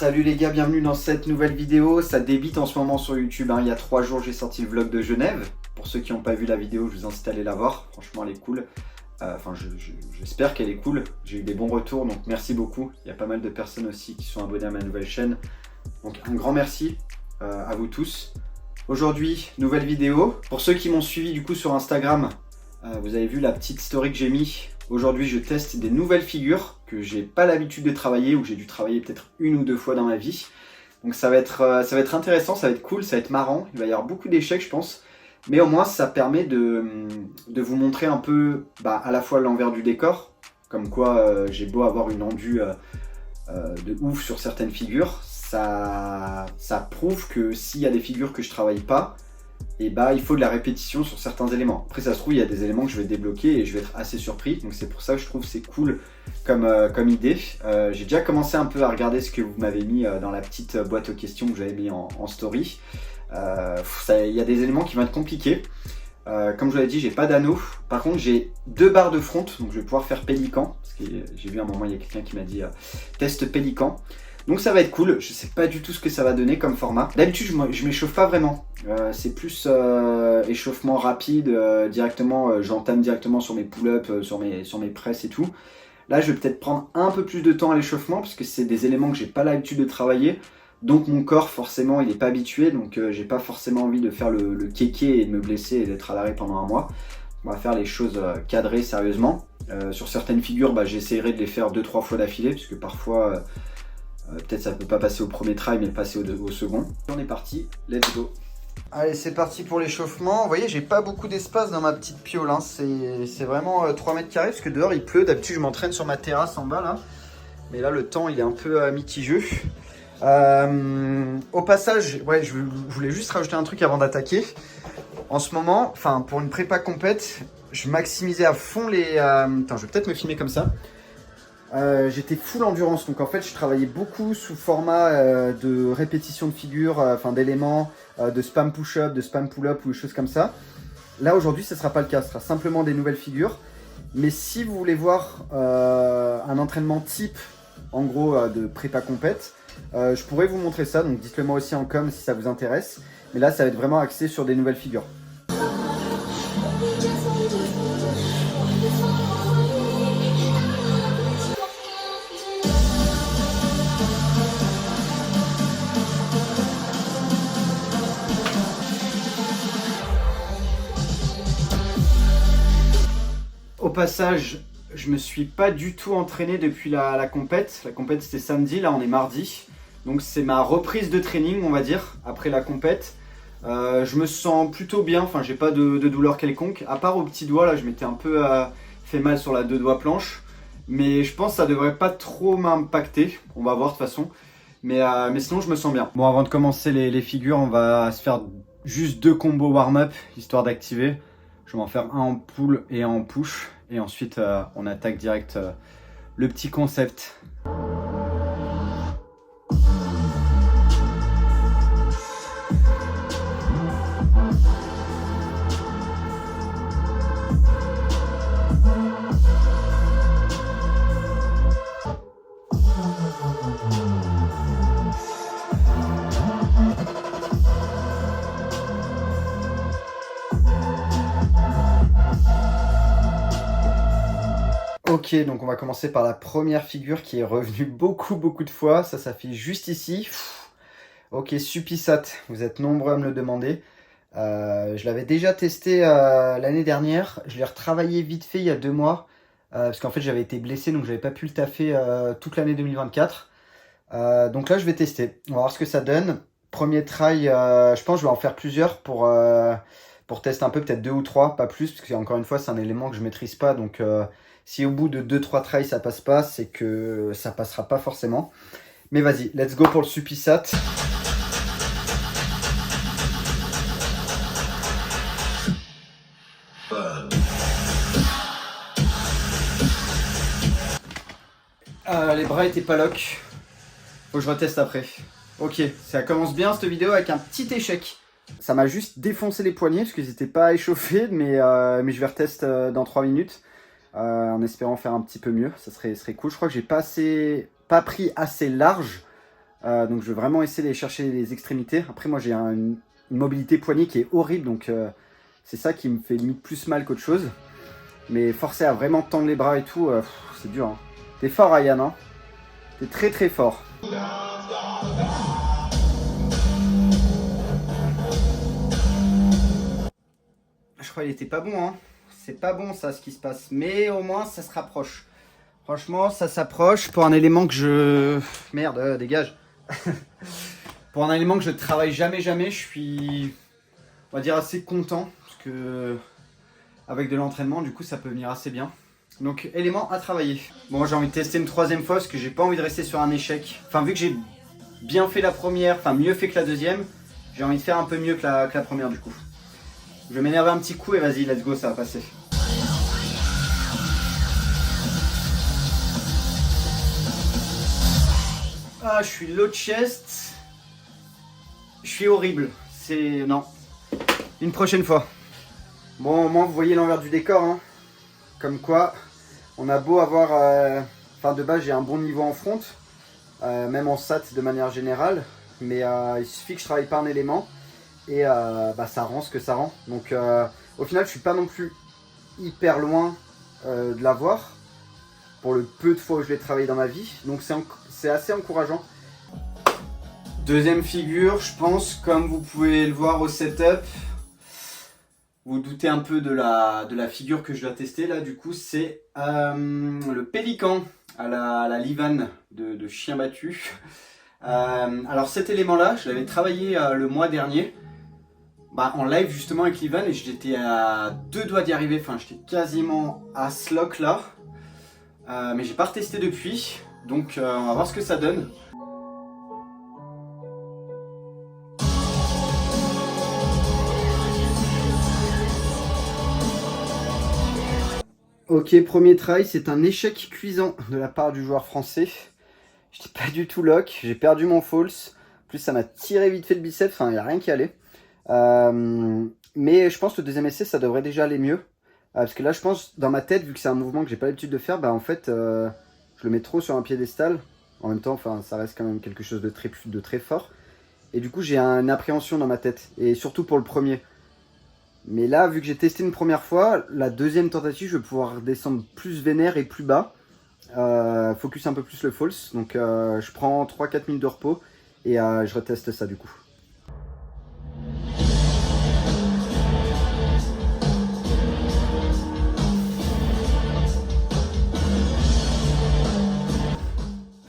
Salut les gars, bienvenue dans cette nouvelle vidéo. Ça débite en ce moment sur YouTube, hein. Il y a 3 jours, j'ai sorti le vlog de Genève. Pour ceux qui n'ont pas vu la vidéo, je vous incite à aller la voir. Franchement, elle est cool. J'espère qu'elle est cool. J'ai eu des bons retours, donc merci beaucoup. Il y a pas mal de personnes aussi qui sont abonnées à ma nouvelle chaîne. Donc un grand merci à vous tous. Aujourd'hui, nouvelle vidéo. Pour ceux qui m'ont suivi du coup sur Instagram, vous avez vu la petite story que j'ai mis. Aujourd'hui, je teste des nouvelles figures que j'ai pas l'habitude de travailler ou j'ai dû travailler peut-être 1 ou 2 fois dans ma vie. Donc ça va être intéressant, ça va être cool, ça va être marrant. Il va y avoir beaucoup d'échecs, je pense. Mais au moins, ça permet de vous montrer un peu à la fois l'envers du décor. Comme quoi, j'ai beau avoir une envie de ouf sur certaines figures. Ça prouve que s'il y a des figures que je travaille pas, et il faut de la répétition sur certains éléments. Après ça se trouve il y a des éléments que je vais débloquer et je vais être assez surpris, donc c'est pour ça que je trouve c'est cool comme idée. J'ai déjà commencé un peu à regarder ce que vous m'avez mis dans la petite boîte aux questions que j'avais mis en story. Il y a des éléments qui vont être compliqués. Comme je vous l'ai dit, j'ai pas d'anneau. Par contre j'ai 2 barres de front, donc je vais pouvoir faire pélican, parce que j'ai vu à un moment il y a quelqu'un qui m'a dit test pélican. Donc ça va être cool, je sais pas du tout ce que ça va donner comme format. D'habitude je m'échauffe pas vraiment, c'est plus échauffement rapide, directement, j'entame directement sur mes pull-ups, sur mes presses et tout. Là je vais peut-être prendre un peu plus de temps à l'échauffement parce que c'est des éléments que j'ai pas l'habitude de travailler. Donc mon corps forcément il est pas habitué, donc j'ai pas forcément envie de faire le kéké et de me blesser et d'être à l'arrêt pendant 1 mois. On va faire les choses cadrées sérieusement. Sur certaines figures j'essaierai de les faire 2-3 fois d'affilée parce que parfois... peut-être ça peut pas passer au premier try mais passer au second. On est parti, let's go. Allez c'est parti pour l'échauffement. Vous voyez j'ai pas beaucoup d'espace dans ma petite piole, hein. C'est vraiment 3 mètres carrés parce que dehors il pleut. D'habitude je m'entraîne sur ma terrasse en bas là. Mais là le temps il est un peu mitigeux. Au passage, ouais, je voulais juste rajouter un truc avant d'attaquer. En ce moment, enfin pour une prépa compète, je maximisais à fond les... Attends je vais peut-être me filmer comme ça. J'étais full endurance, donc en fait je travaillais beaucoup sous format de répétition de figures, d'éléments, de spam push-up, de spam pull-up ou des choses comme ça. Là aujourd'hui ce ne sera pas le cas, ce sera simplement des nouvelles figures. Mais si vous voulez voir un entraînement type, en gros de prépa compète, je pourrais vous montrer ça, donc dites-le moi aussi en com si ça vous intéresse. Mais là ça va être vraiment axé sur des nouvelles figures. Au passage, je me suis pas du tout entraîné depuis la compète. La compète c'était samedi, là on est mardi. Donc c'est ma reprise de training on va dire, après la compète. Je me sens plutôt bien, enfin j'ai pas de douleur quelconque. À part au petit doigt, là je m'étais un peu fait mal sur la 2 doigts planche. Mais je pense que ça devrait pas trop m'impacter, on va voir de toute façon. Mais sinon je me sens bien. Bon avant de commencer les figures, on va se faire juste 2 combos warm-up, histoire d'activer. Je vais en faire un en pull et un en push. Et ensuite, on attaque direct le petit concept. Ok, donc on va commencer par la première figure qui est revenue beaucoup de fois. Ça fait juste ici. Ok, Supisat, vous êtes nombreux à me le demander. Je l'avais déjà testé l'année dernière. Je l'ai retravaillé vite fait il y a 2 mois. Parce qu'en fait j'avais été blessé donc j'avais pas pu le taffer toute l'année 2024. Donc là je vais tester. On va voir ce que ça donne. Premier try, je pense que je vais en faire plusieurs pour tester un peu, peut-être 2 ou 3, pas plus. Parce que encore une fois c'est un élément que je maîtrise pas. Donc... si au bout de 2-3 tries ça passe pas, c'est que ça passera pas forcément. Mais vas-y, let's go pour le Supisat. Les bras étaient pas lock. Faut que je reteste après. Ok, ça commence bien cette vidéo avec un petit échec. Ça m'a juste défoncé les poignets parce qu'ils n'étaient pas échauffés, mais je vais retester dans 3 minutes. En espérant faire un petit peu mieux, ça serait cool. Je crois que j'ai pas pris assez large Donc je veux vraiment essayer d'aller chercher les extrémités. Après moi j'ai une mobilité poignet qui est horrible, donc c'est ça qui me fait limite plus mal qu'autre chose. Mais forcer à vraiment tendre les bras et tout, c'est dur. Hein. T'es fort Ryan, hein. T'es très très fort. Je crois qu'il était pas bon, hein. C'est pas bon ça ce qui se passe, mais au moins ça se rapproche. Franchement ça s'approche pour un élément que je... Merde, dégage. Pour un élément que je travaille jamais, je suis, on va dire, assez content. Parce que avec de l'entraînement, du coup ça peut venir assez bien. Donc élément à travailler. Bon, j'ai envie de tester une troisième fois parce que j'ai pas envie de rester sur un échec. Enfin, vu que j'ai bien fait la première, enfin mieux fait que la deuxième, j'ai envie de faire un peu mieux que la première du coup. Je vais m'énerver un petit coup et vas-y, let's go, ça va passer. Ah, je suis low chest. Je suis horrible. C'est... non. Une prochaine fois. Bon, au moins vous voyez l'envers du décor. Hein. Comme quoi, on a beau avoir... Enfin, de base, j'ai un bon niveau en front. Même en SAT de manière générale. Mais il suffit que je travaille pas un élément. Et ça rend ce que ça rend. Donc au final, je suis pas non plus hyper loin de l'avoir. Pour le peu de fois où je l'ai travaillé dans ma vie. Donc c'est assez encourageant. Deuxième figure, je pense, comme vous pouvez le voir au setup. Vous doutez un peu de la figure que je dois tester là. Du coup, c'est le pélican à la Livan de chien battu. Alors cet élément-là, je l'avais travaillé le mois dernier. En live justement avec Livan et j'étais à 2 doigts d'y arriver. Enfin, j'étais quasiment à ce lock là. Mais j'ai pas retesté depuis. Donc on va voir ce que ça donne. Ok, premier try, c'est un échec cuisant de la part du joueur français. J'étais pas du tout lock, j'ai perdu mon false. En plus, ça m'a tiré vite fait le biceps, enfin, il n'y a rien qui allait. Mais je pense que le deuxième essai, ça devrait déjà aller mieux. Parce que là, je pense, dans ma tête, vu que c'est un mouvement que j'ai pas l'habitude de faire, en fait, je le mets trop sur un piédestal. En même temps, ça reste quand même quelque chose de très fort. Et du coup, j'ai une appréhension dans ma tête. Et surtout pour le premier. Mais là, vu que j'ai testé une première fois, la deuxième tentative, je vais pouvoir descendre plus vénère et plus bas. Focus un peu plus le false. Donc je prends 3-4 minutes de repos et je reteste ça du coup.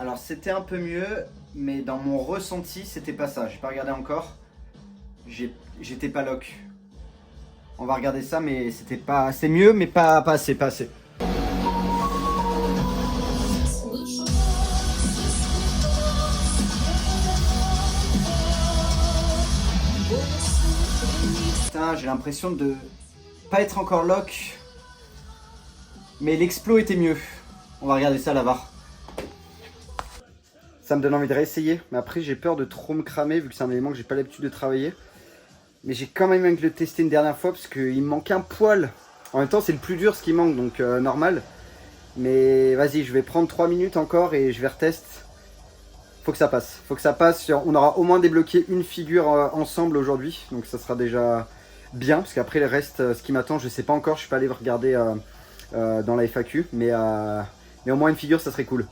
Alors c'était un peu mieux, mais dans mon ressenti, c'était pas ça. J'ai pas regardé encore. J'étais pas lock. On va regarder ça, mais c'était pas... C'est mieux, mais pas assez, pas assez. Putain, j'ai l'impression de pas être encore lock. Mais l'explo était mieux. On va regarder ça à la VAR. Ça me donne envie de réessayer, mais après j'ai peur de trop me cramer vu que c'est un élément que j'ai pas l'habitude de travailler. Mais j'ai quand même envie de le tester une dernière fois parce qu'il me manque un poil. En même temps, c'est le plus dur ce qui manque, donc normal. Mais vas-y, je vais prendre 3 minutes encore et je vais retester. Faut que ça passe. Faut que ça passe. On aura au moins débloqué une figure ensemble aujourd'hui. Donc ça sera déjà bien. Parce qu'après, le reste, ce qui m'attend, je sais pas encore. Je suis pas allé regarder dans la FAQ. Mais au moins une figure, ça serait cool.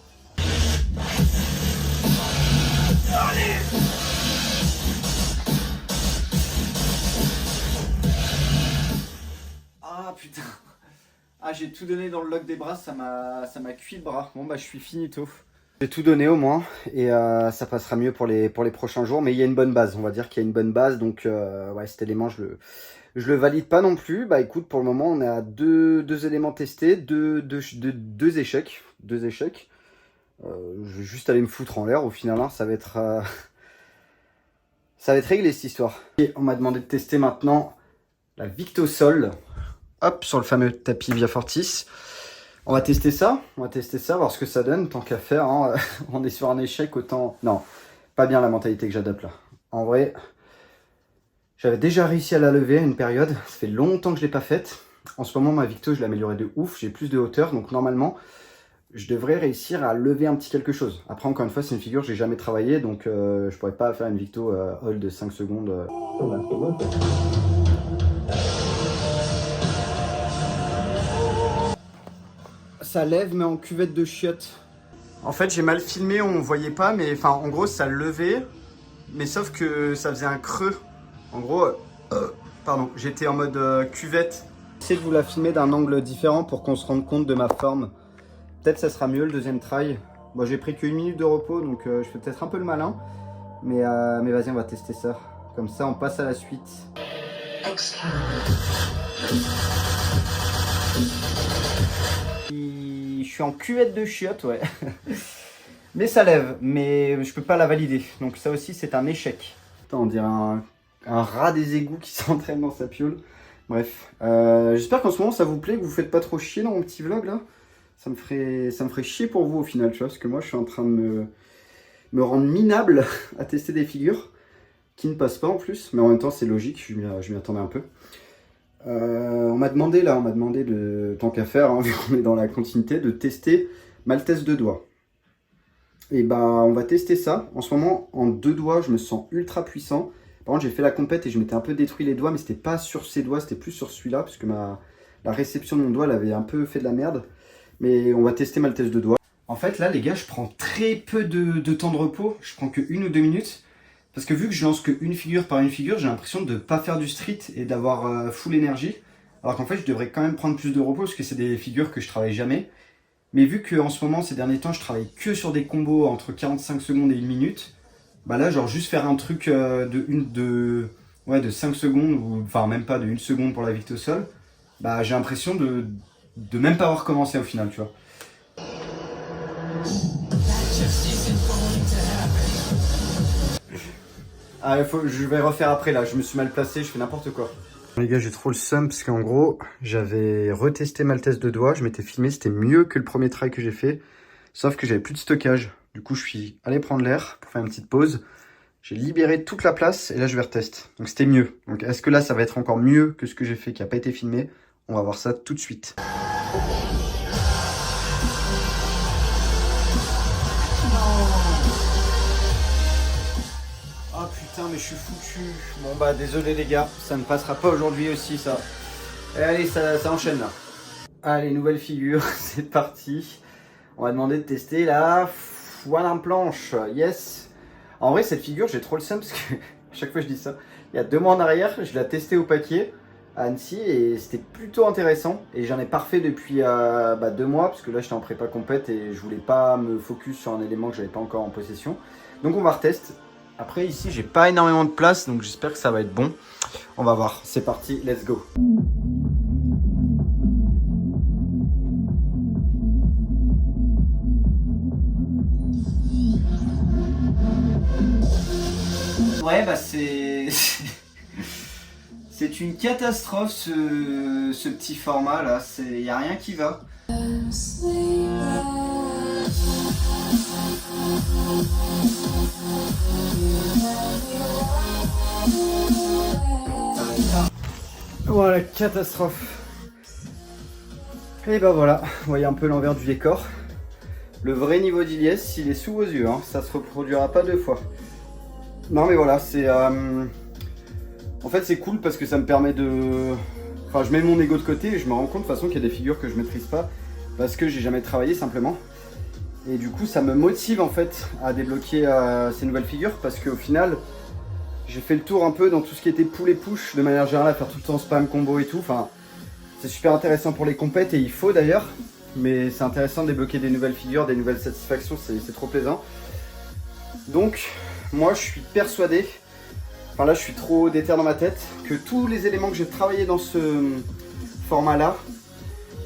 Ah putain. Ah, j'ai tout donné dans le lock des bras, ça m'a cuit le bras. Bon, je suis finito. J'ai tout donné au moins, et ça passera mieux pour les prochains jours. Mais il y a une bonne base, on va dire qu'il y a une bonne base. Donc, ouais, cet élément, je le valide pas non plus. Écoute, pour le moment, on est à deux éléments testés, deux échecs. Deux échecs. Je vais juste aller me foutre en l'air au final, hein, ça va être réglé cette histoire. Et on m'a demandé de tester maintenant la Victosol. Hop, sur le fameux tapis Via Fortis. On va tester ça, voir ce que ça donne, tant qu'à faire. Hein. On est sur un échec, autant... Non, pas bien la mentalité que j'adopte là. En vrai, j'avais déjà réussi à la lever à une période. Ça fait longtemps que je ne l'ai pas faite. En ce moment, ma Victo, je l'ai améliorée de ouf. J'ai plus de hauteur, donc normalement, je devrais réussir à lever un petit quelque chose. Après, encore une fois, c'est une figure que j'ai jamais travaillé, donc je pourrais pas faire une victo hold de 5 secondes. Ça lève, mais en cuvette de chiottes. En fait, j'ai mal filmé, on voyait pas, mais enfin, en gros, ça levait, mais sauf que ça faisait un creux. En gros, pardon, j'étais en mode cuvette. J'essaie de vous la filmer d'un angle différent pour qu'on se rende compte de ma forme. Peut-être ça sera mieux le deuxième try. Bon, j'ai pris qu'une minute de repos, donc je fais peut-être un peu le malin. Mais vas-y, on va tester ça. Comme ça, on passe à la suite. Je suis en cuvette de chiottes, ouais. Mais ça lève, mais je peux pas la valider. Donc ça aussi, c'est un échec. Attends, on dirait un rat des égouts qui s'entraîne dans sa piole. Bref, j'espère qu'en ce moment ça vous plaît, que vous faites pas trop chier dans mon petit vlog là. Ça me ferait chier pour vous au final, tu vois, parce que moi je suis en train de me rendre minable à tester des figures qui ne passent pas en plus, mais en même temps c'est logique, je m'y attendais un peu. On m'a demandé de, tant qu'à faire, hein, vu qu'on est dans la continuité, de tester Maltese 2 doigts. Et bah on va tester ça. En ce moment, en 2 doigts, je me sens ultra puissant. Par contre, j'ai fait la compète et je m'étais un peu détruit les doigts, mais c'était pas sur ces doigts, c'était plus sur celui-là, parce que la réception de mon doigt, elle avait un peu fait de la merde. Mais on va tester Maltese 2 doigts. En fait, là, les gars, je prends très peu de temps de repos. Je prends que 1 ou 2 minutes. Parce que vu que je lance que une figure par une figure, j'ai l'impression de ne pas faire du street et d'avoir full énergie. Alors qu'en fait, je devrais quand même prendre plus de repos, parce que c'est des figures que je travaille jamais. Mais vu qu'en ce moment, ces derniers temps, je travaille que sur des combos entre 45 secondes et 1 minute, bah là, genre juste faire un truc de 5 secondes, ou enfin même pas de 1 seconde pour la victo sol, bah j'ai l'impression de même pas avoir commencé au final, tu vois. Ah, je vais refaire après là, je me suis mal placé, je fais n'importe quoi. Les gars, j'ai trop le seum parce qu'en gros, j'avais retesté Maltese 2 doigts, je m'étais filmé, c'était mieux que le premier try que j'ai fait, sauf que j'avais plus de stockage. Du coup, je suis allé prendre l'air pour faire une petite pause. J'ai libéré toute la place et là, je vais retester. Donc, c'était mieux. Donc, est-ce que là, ça va être encore mieux que ce que j'ai fait qui n'a pas été filmé? On va voir ça tout de suite. Oh putain, mais je suis foutu. Bon bah, désolé les gars, ça ne passera pas aujourd'hui aussi, ça. Et allez, ça enchaîne là. Allez, nouvelle figure, c'est parti. On va demander de tester la foile en planche. Yes. En vrai, cette figure, j'ai trop le seum parce que à chaque fois je dis ça. Il y a 2 mois en arrière, je l'ai testé au paquet à Annecy et c'était plutôt intéressant. Et j'en ai pas refait depuis 2 mois parce que là j'étais en prépa compète et je voulais pas me focus sur un élément que j'avais pas encore en possession. Donc on va retester. Après ici, j'ai pas énormément de place donc j'espère que ça va être bon. On va voir. C'est parti, let's go. Ouais, bah c'est une catastrophe ce petit format là, il n'y a rien qui va. Voilà, catastrophe. Et bah voilà, vous voyez un peu l'envers du décor. Le vrai niveau d'Iliès, il est sous vos yeux, hein. Ça se reproduira pas 2 fois. Non mais voilà, c'est en fait c'est cool parce que ça me permet de... Enfin je mets mon ego de côté et je me rends compte de toute façon qu'il y a des figures que je maîtrise pas parce que j'ai jamais travaillé simplement. Et du coup ça me motive en fait à débloquer ces nouvelles figures parce qu'au final j'ai fait le tour un peu dans tout ce qui était pull et push de manière générale, à faire tout le temps spam combo et tout. Enfin c'est super intéressant pour les compètes et il faut d'ailleurs, mais c'est intéressant de débloquer des nouvelles figures, des nouvelles satisfactions, c'est trop plaisant. Donc moi je suis persuadé, enfin là je suis trop déter dans ma tête, que tous les éléments que j'ai travaillé dans ce format là,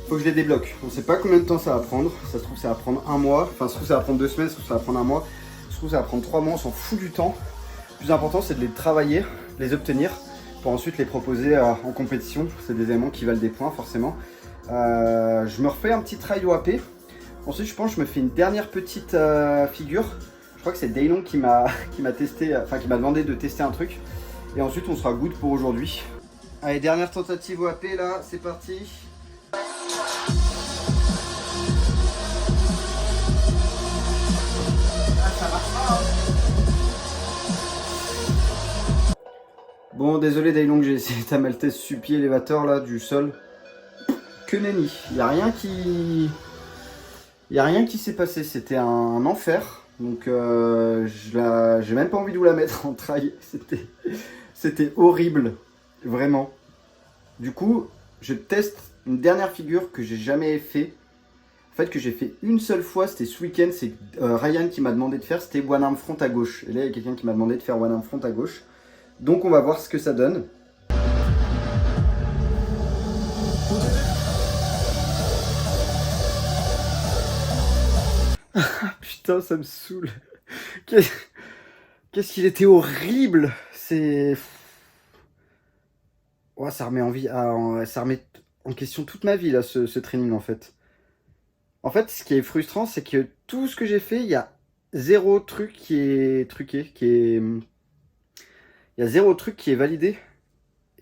faut que je les débloque. On sait pas combien de temps ça va prendre, ça se trouve ça va prendre 1 mois, enfin ça se trouve ça va prendre 2 semaines, ça se trouve ça va prendre 1 mois, ça se trouve ça va prendre 3 mois, on s'en fout du temps. Le plus important c'est de les travailler, les obtenir, pour ensuite les proposer en compétition. C'est des éléments qui valent des points forcément. Je me refais un petit try d'OAP, ensuite je pense que je me fais une dernière petite figure. Je crois que c'est Daylon qui m'a testé, enfin qui m'a demandé de tester un truc. Et ensuite on sera good pour aujourd'hui. Allez, dernière tentative OAP là, c'est parti. Bon, désolé Dailong, j'ai essayé ta Maltese Suppi élévateur là du sol. Que nenni, il n'y a rien qui... Il n'y a rien qui s'est passé, c'était un enfer. Donc j'ai même pas envie de vous la mettre en trail. C'était horrible, vraiment. Du coup, je teste une dernière figure que j'ai jamais fait. En fait, que j'ai fait une seule fois, c'était ce week-end. C'est Ryan qui m'a demandé de faire, c'était one arm front à gauche. Et là, il y a quelqu'un qui m'a demandé de faire one arm front à gauche. Donc on va voir ce que ça donne. Putain, ça me saoule. Qu'est-ce qu'il était horrible. C'est... Ouais, ça remet ça remet en question toute ma vie, là, ce training, en fait. En fait, ce qui est frustrant, c'est que tout ce que j'ai fait, il y a zéro truc qui est truqué, il y a zéro truc qui est validé.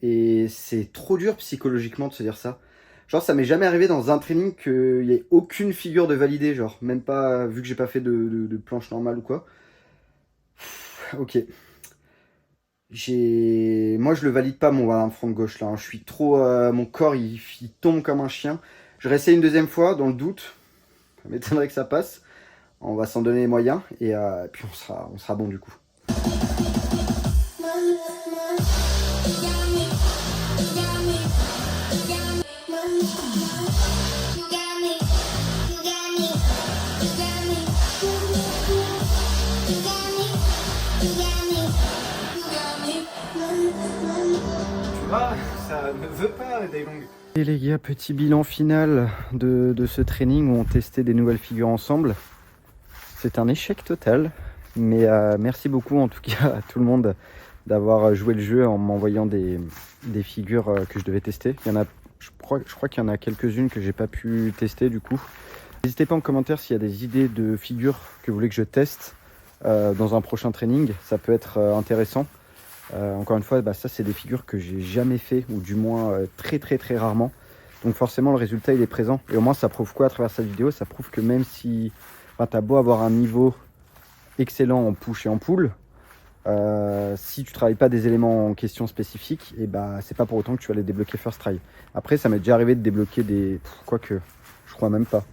Et c'est trop dur psychologiquement de se dire ça. Genre, ça m'est jamais arrivé dans un training qu'il n'y ait aucune figure de validée, genre, même pas, vu que j'ai pas fait de planche normale ou quoi. Ok. Moi, je le valide pas, mon one front gauche, là. Hein. Je suis trop... mon corps, il tombe comme un chien. Je réessaye une deuxième fois, dans le doute. Ça m'étonnerait que ça passe. On va s'en donner les moyens, et puis on sera bon, du coup. Ça ne veut pas, Dailong. Et les gars, petit bilan final de ce training où on testait des nouvelles figures ensemble. C'est un échec total, mais merci beaucoup en tout cas à tout le monde d'avoir joué le jeu en m'envoyant des figures que je devais tester. Il y en a, je crois qu'il y en a quelques-unes que j'ai pas pu tester du coup. N'hésitez pas en commentaire s'il y a des idées de figures que vous voulez que je teste dans un prochain training, ça peut être intéressant. Encore une fois, ça c'est des figures que j'ai jamais fait, ou du moins très rarement. Donc forcément le résultat il est présent. Et au moins ça prouve quoi à travers cette vidéo? Ça prouve que même si tu as beau avoir un niveau excellent en push et en pull, si tu travailles pas des éléments en question spécifiques, et c'est pas pour autant que tu vas les débloquer first try. Après ça m'est déjà arrivé de débloquer des... Quoique, je crois même pas.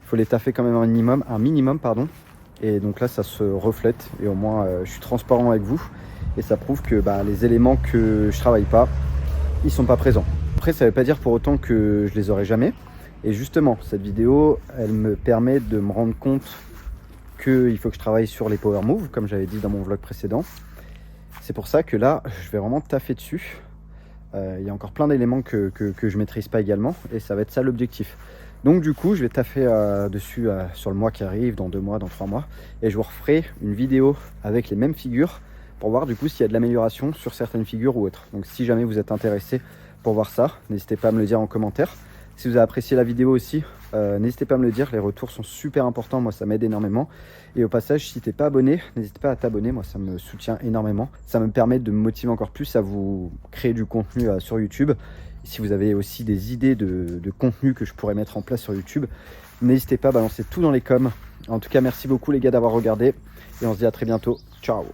Il faut les taffer quand même un minimum, pardon. Et donc là ça se reflète, et au moins je suis transparent avec vous. Et ça prouve que les éléments que je travaille pas, ils sont pas présents. Après, ça veut pas dire pour autant que je les aurai jamais. Et justement, cette vidéo, elle me permet de me rendre compte qu'il faut que je travaille sur les power moves, comme j'avais dit dans mon vlog précédent. C'est pour ça que là, je vais vraiment taffer dessus. Il y a encore plein d'éléments que je maîtrise pas également. Et ça va être ça l'objectif. Donc du coup, je vais taffer dessus sur le mois qui arrive, dans 2 mois, dans 3 mois. Et je vous referai une vidéo avec les mêmes figures, pour voir du coup s'il y a de l'amélioration sur certaines figures ou autres. Donc si jamais vous êtes intéressé pour voir ça, n'hésitez pas à me le dire en commentaire. Si vous avez apprécié la vidéo aussi, n'hésitez pas à me le dire, les retours sont super importants, moi ça m'aide énormément. Et au passage, si t'es pas abonné, n'hésite pas à t'abonner, moi ça me soutient énormément. Ça me permet de me motiver encore plus à vous créer du contenu sur YouTube. Et si vous avez aussi des idées de contenu que je pourrais mettre en place sur YouTube, n'hésitez pas à balancer tout dans les coms. En tout cas, merci beaucoup les gars d'avoir regardé, et on se dit à très bientôt. Ciao.